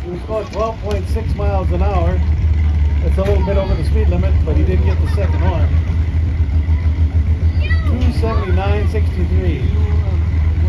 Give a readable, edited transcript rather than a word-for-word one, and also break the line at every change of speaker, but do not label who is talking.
He was going 12.6 miles an hour. That's a little bit over the speed limit, but he did get the second one. 279.63.